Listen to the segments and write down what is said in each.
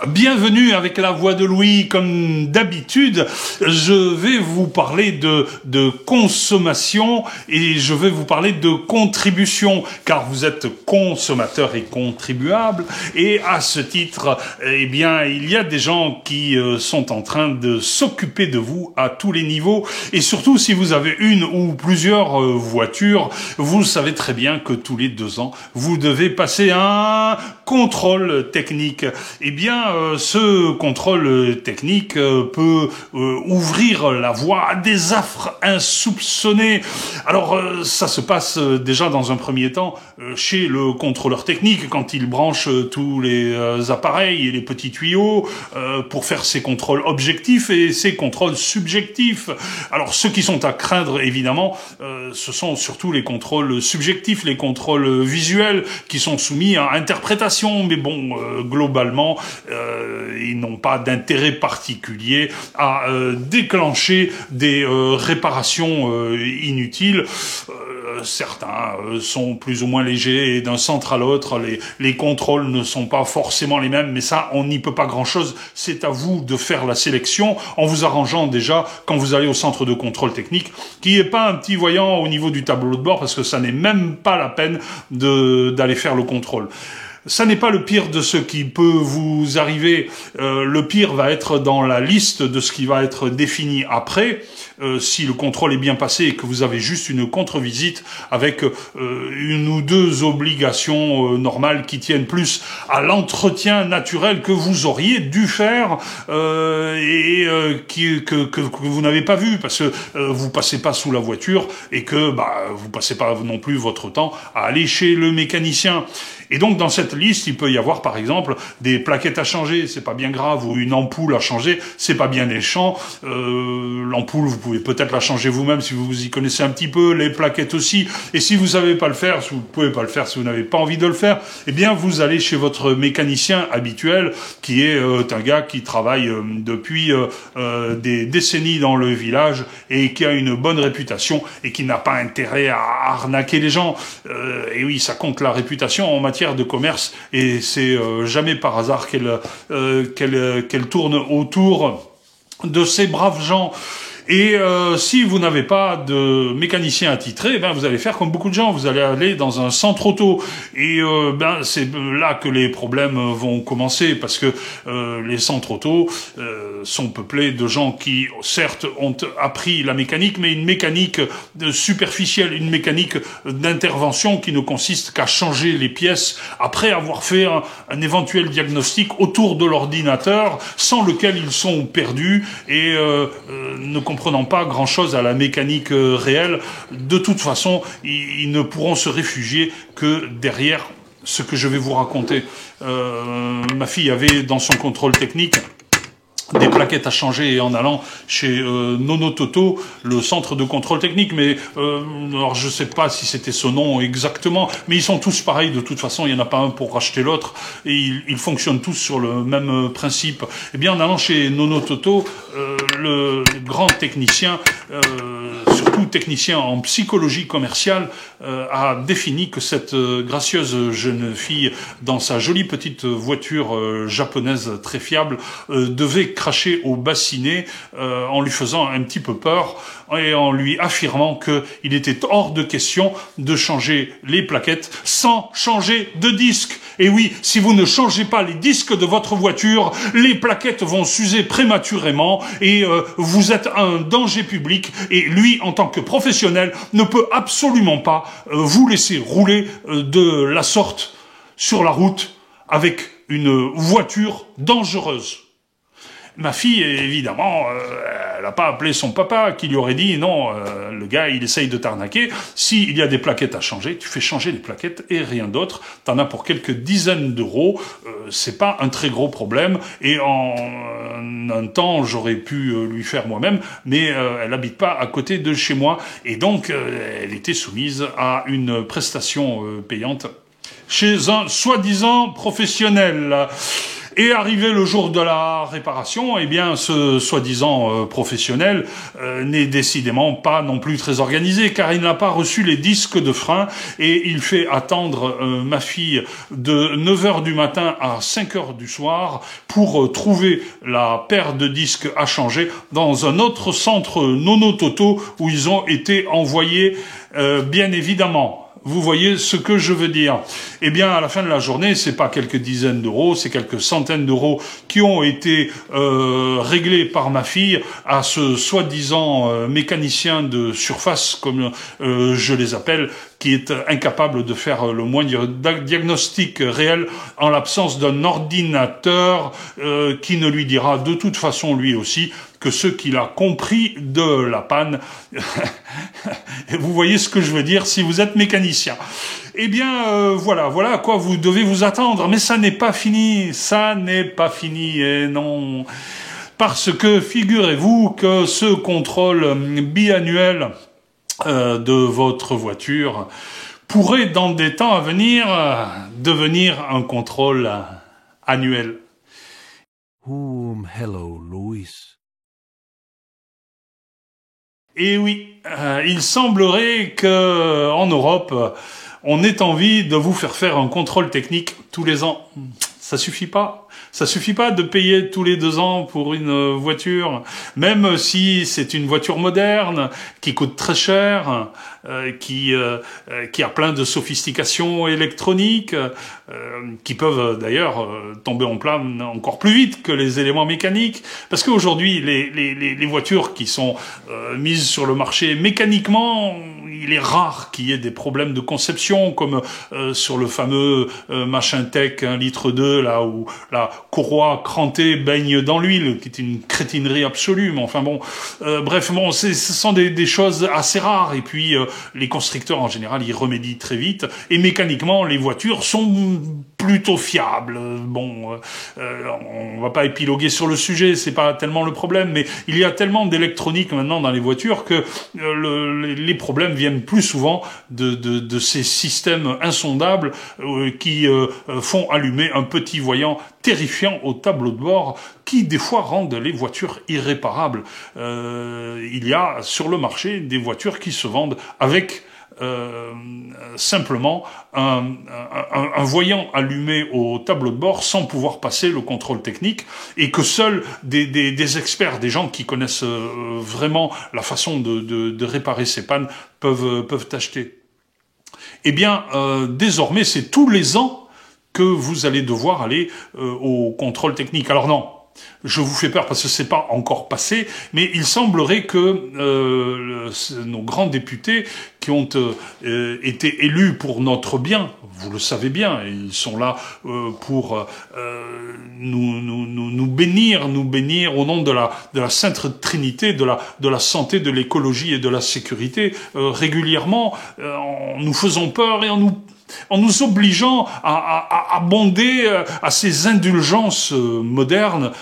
Bienvenue avec la voix de Louis, comme d'habitude. Je vais vous parler de consommation et je vais vous parler de contribution, car vous êtes consommateur et contribuable. Et à ce titre, eh bien, il y a des gens qui sont en train de s'occuper de vous à tous les niveaux. Et surtout, si vous avez une ou plusieurs voitures, vous savez très bien que tous les 2 ans, vous devez passer un contrôle technique. Eh bien, ce contrôle technique peut ouvrir la voie à des affres insoupçonnées. Alors, ça se passe déjà dans un premier temps chez le contrôleur technique, quand il branche tous les appareils et les petits tuyaux pour faire ses contrôles objectifs et ses contrôles subjectifs. Alors, ceux qui sont à craindre, évidemment, ce sont surtout les contrôles subjectifs, les contrôles visuels qui sont soumis à interprétation. Mais bon, globalement, ils n'ont pas d'intérêt particulier à déclencher des réparations inutiles. Certains sont plus ou moins légers et d'un centre à l'autre, les contrôles ne sont pas forcément les mêmes, mais ça, on n'y peut pas grand-chose. C'est à vous de faire la sélection en vous arrangeant déjà quand vous allez au centre de contrôle technique, qui n'est pas un petit voyant au niveau du tableau de bord, parce que ça n'est même pas la peine d'aller faire le contrôle. Ça n'est pas le pire de ce qui peut vous arriver. Le pire va être dans la liste de ce qui va être défini après. Si le contrôle est bien passé et que vous avez juste une contre-visite avec 1 ou 2 obligations normales qui tiennent plus à l'entretien naturel que vous auriez dû faire que vous n'avez pas vu, parce que vous passez pas sous la voiture et que vous passez pas non plus votre temps à aller chez le mécanicien. Et donc, dans cette liste, il peut y avoir, par exemple, des plaquettes à changer, c'est pas bien grave, ou une ampoule à changer, c'est pas bien méchant. L'ampoule, vous pouvez peut-être la changer vous-même si vous y connaissez un petit peu, les plaquettes aussi. Et si vous savez pas le faire, si vous pouvez pas le faire, si vous n'avez pas envie de le faire, eh bien, vous allez chez votre mécanicien habituel, qui est un gars qui travaille depuis des décennies dans le village et qui a une bonne réputation et qui n'a pas intérêt à arnaquer les gens. Et oui, ça compte la réputation en matière de commerce, et c'est jamais par hasard qu'elle tourne autour de ces braves gens. Et si vous n'avez pas de mécanicien attitré, vous allez faire comme beaucoup de gens, vous allez aller dans un centre auto. Et c'est là que les problèmes vont commencer, parce que les centres auto sont peuplés de gens qui, certes, ont appris la mécanique, mais une mécanique superficielle, une mécanique d'intervention qui ne consiste qu'à changer les pièces après avoir fait un éventuel diagnostic autour de l'ordinateur, sans lequel ils sont perdus et ne comprenant pas grand-chose à la mécanique réelle. De toute façon, ils ne pourront se réfugier que derrière ce que je vais vous raconter. Ma fille avait dans son contrôle technique des plaquettes à changer, et en allant chez Nono Toto, le centre de contrôle technique, mais alors je sais pas si c'était ce nom exactement, mais ils sont tous pareils de toute façon, il y en a pas un pour racheter l'autre, et ils fonctionnent tous sur le même principe. Eh bien, en allant chez Nono Toto, le grand technicien, surtout technicien en psychologie commerciale, a défini que cette gracieuse jeune fille, dans sa jolie petite voiture japonaise très fiable, devait cracher au bassinet en lui faisant un petit peu peur et en lui affirmant qu'il était hors de question de changer les plaquettes sans changer de disque. Et oui, si vous ne changez pas les disques de votre voiture, les plaquettes vont s'user prématurément et vous êtes un danger public, et lui, en tant que professionnel, ne peut absolument pas vous laisser rouler de la sorte sur la route avec une voiture dangereuse. Ma fille, évidemment, elle n'a pas appelé son papa qui lui aurait dit « Non, le gars, il essaye de t'arnaquer. S'il y a des plaquettes à changer, tu fais changer les plaquettes et rien d'autre. T'en as pour quelques dizaines d'euros. C'est pas un très gros problème. Et en un temps, j'aurais pu lui faire moi-même, mais elle habite pas à côté de chez moi. Et donc, elle était soumise à une prestation payante chez un soi-disant professionnel. » Et arrivé le jour de la réparation, eh bien, ce soi-disant professionnel n'est décidément pas non plus très organisé, car il n'a pas reçu les disques de frein et il fait attendre ma fille de 9 heures du matin à 5 heures du soir pour trouver la paire de disques à changer dans un autre centre Nono-Toto où ils ont été envoyés, bien évidemment. Vous voyez ce que je veux dire. Eh bien, à la fin de la journée, c'est pas quelques dizaines d'euros, c'est quelques centaines d'euros qui ont été réglés par ma fille à ce soi-disant mécanicien de surface, comme je les appelle, qui est incapable de faire le moindre diagnostic réel en l'absence d'un ordinateur qui ne lui dira de toute façon lui aussi que ce qu'il a compris de la panne. Vous voyez ce que je veux dire si vous êtes mécanicien. Eh bien, voilà à quoi vous devez vous attendre. Mais ça n'est pas fini, et non. Parce que figurez-vous que ce contrôle biannuel de votre voiture pourrait, dans des temps à venir, devenir un contrôle annuel. Hello, Louis. Et oui, il semblerait que en Europe, on ait envie de vous faire un contrôle technique tous les ans. Ça suffit pas. Ça suffit pas de payer tous les 2 ans pour une voiture, même si c'est une voiture moderne, qui coûte très cher, qui a plein de sophistications électroniques, qui peuvent d'ailleurs tomber en panne encore plus vite que les éléments mécaniques. Parce qu'aujourd'hui, les voitures qui sont mises sur le marché mécaniquement, il est rare qu'il y ait des problèmes de conception, comme sur le fameux machin tech 1,2 litre là où la courroie crantée baigne dans l'huile, qui est une crétinerie absolue, mais enfin bon, bref, bon, ce sont des choses assez rares, et puis les constructeurs en général y remédient très vite, et mécaniquement les voitures sont plutôt fiables. Bon, on va pas épiloguer sur le sujet, c'est pas tellement le problème, mais il y a tellement d'électronique maintenant dans les voitures que les problèmes viennent plus souvent de ces systèmes insondables qui font allumer un petit voyant terrifiant au tableau de bord qui des fois rendent les voitures irréparables. Il y a sur le marché des voitures qui se vendent avec simplement un voyant allumé au tableau de bord sans pouvoir passer le contrôle technique, et que seuls des experts, des gens qui connaissent vraiment la façon de réparer ces pannes peuvent acheter. Eh bien, désormais, c'est tous les ans que vous allez devoir aller au contrôle technique. Alors non, je vous fais peur parce que c'est pas encore passé, mais il semblerait que nos grands députés qui ont été élus pour notre bien, vous le savez bien, ils sont là pour nous bénir au nom de la Sainte Trinité, de la santé, de l'écologie et de la sécurité. Régulièrement, nous faisons peur et en nous obligeant à abonder à ces indulgences modernes,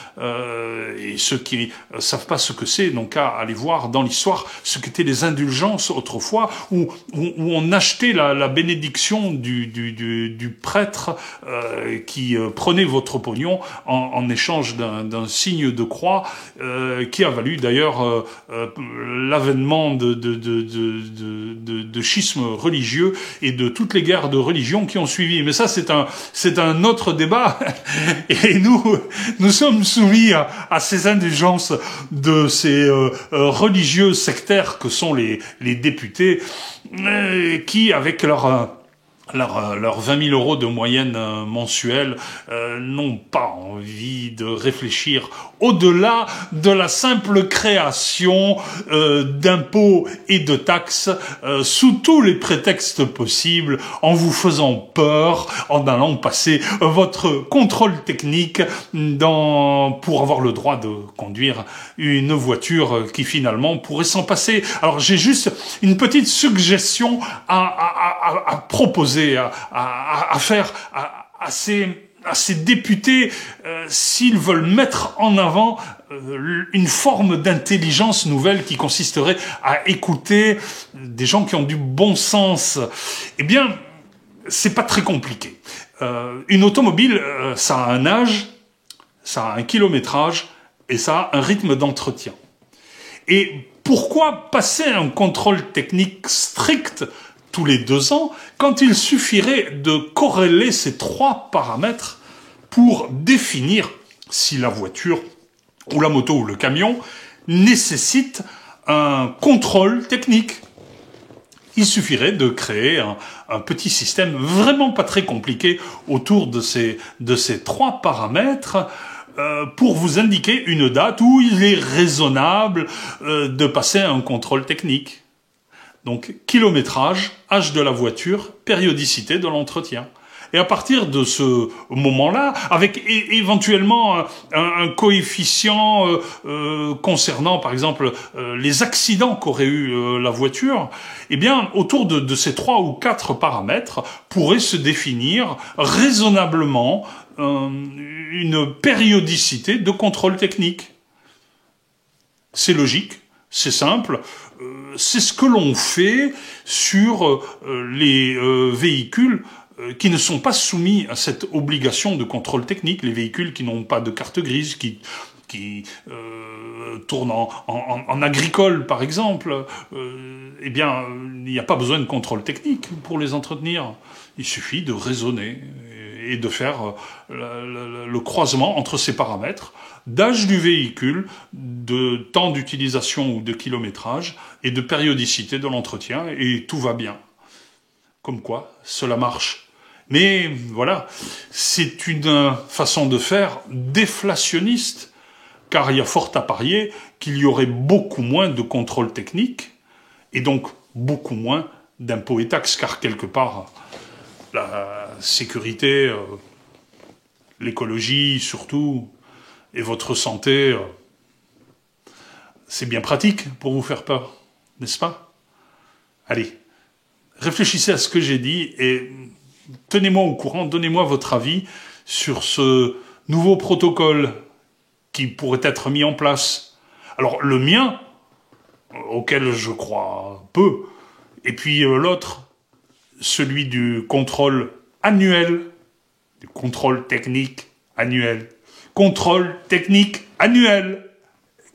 et ceux qui savent pas ce que c'est n'ont qu'à aller voir dans l'histoire ce qu'étaient les indulgences autrefois, où on achetait la bénédiction du prêtre qui prenait votre pognon en échange d'un signe de croix, qui a valu d'ailleurs l'avènement de schismes religieux et de toutes les guerres de religion qui ont suivi. Mais ça, c'est un autre débat. Et nous sommes soumis à ces indulgences de ces religieux sectaires que sont les députés, qui, avec leurs 20 000 euros de moyenne mensuelle, n'ont pas envie de réfléchir au-delà de la simple création d'impôts et de taxes sous tous les prétextes possibles, en vous faisant peur, en allant passer votre contrôle technique pour avoir le droit de conduire une voiture qui finalement pourrait s'en passer. Alors j'ai juste une petite suggestion à proposer, à faire à ces députés, s'ils veulent mettre en avant une forme d'intelligence nouvelle qui consisterait à écouter des gens qui ont du bon sens. Eh bien, c'est pas très compliqué. Une automobile, ça a un âge, ça a un kilométrage et ça a un rythme d'entretien. Et pourquoi passer un contrôle technique strict tous les 2 ans quand il suffirait de corréler ces 3 paramètres pour définir si la voiture ou la moto ou le camion nécessite un contrôle technique? Il suffirait de créer un petit système vraiment pas très compliqué autour de ces 3 paramètres pour vous indiquer une date où il est raisonnable de passer un contrôle technique. Donc, kilométrage, âge de la voiture, périodicité de l'entretien. Et à partir de ce moment-là, avec éventuellement un coefficient concernant, par exemple, les accidents qu'aurait eu la voiture, eh bien, autour de ces 3 ou 4 paramètres, pourrait se définir raisonnablement une périodicité de contrôle technique. C'est logique, c'est simple. C'est ce que l'on fait sur les véhicules qui ne sont pas soumis à cette obligation de contrôle technique, les véhicules qui n'ont pas de carte grise, qui tournent en agricole, par exemple, eh bien, il n'y a pas besoin de contrôle technique pour les entretenir. Il suffit de raisonner et de faire le croisement entre ces paramètres d'âge du véhicule, de temps d'utilisation ou de kilométrage et de périodicité de l'entretien, et tout va bien. Comme quoi, cela marche. Mais voilà, c'est une façon de faire déflationniste, car il y a fort à parier qu'il y aurait beaucoup moins de contrôle technique, et donc beaucoup moins d'impôts et taxes, car quelque part, la sécurité, l'écologie surtout, et votre santé, c'est bien pratique pour vous faire peur, n'est-ce pas? Allez, réfléchissez à ce que j'ai dit et tenez-moi au courant, donnez-moi votre avis sur ce nouveau protocole qui pourrait être mis en place. Alors, le mien, auquel je crois peu, et puis l'autre, celui du contrôle annuel, du contrôle technique annuel. Contrôle technique annuel.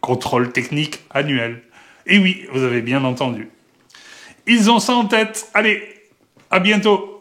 Contrôle technique annuel. Et oui, vous avez bien entendu. Ils ont ça en tête. Allez, à bientôt.